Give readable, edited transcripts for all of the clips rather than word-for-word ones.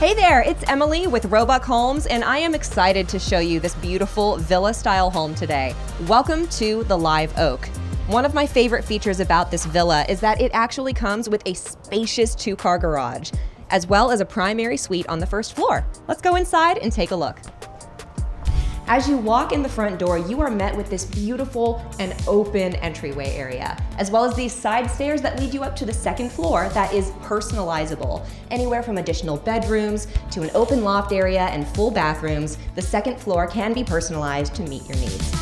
Hey there, it's Emily with Robuck Homes, and I am excited to show you this beautiful villa-style home today. Welcome to the Live Oak. One of my favorite features about this villa is that it actually comes with a spacious 2-car garage, as well as a primary suite on the first floor. Let's go inside and take a look. As you walk in the front door, you are met with this beautiful and open entryway area, as well as these side stairs that lead you up to the second floor that is personalizable. Anywhere from additional bedrooms to an open loft area and full bathrooms, the second floor can be personalized to meet your needs.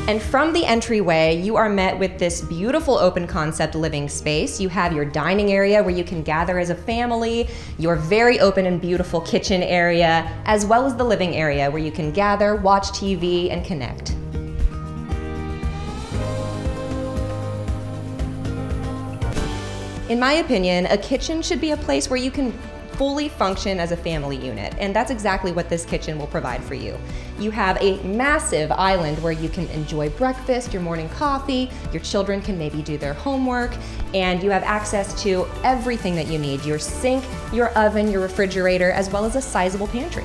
And from the entryway, you are met with this beautiful open concept living space. You have your dining area where you can gather as a family, your very open and beautiful kitchen area, as well as the living area where you can gather, watch TV, and connect. In my opinion, a kitchen should be a place where you can fully function as a family unit, and that's exactly what this kitchen will provide for you. You have a massive island where you can enjoy breakfast, your morning coffee, your children can maybe do their homework, and you have access to everything that you need, your sink, your oven, your refrigerator, as well as a sizable pantry.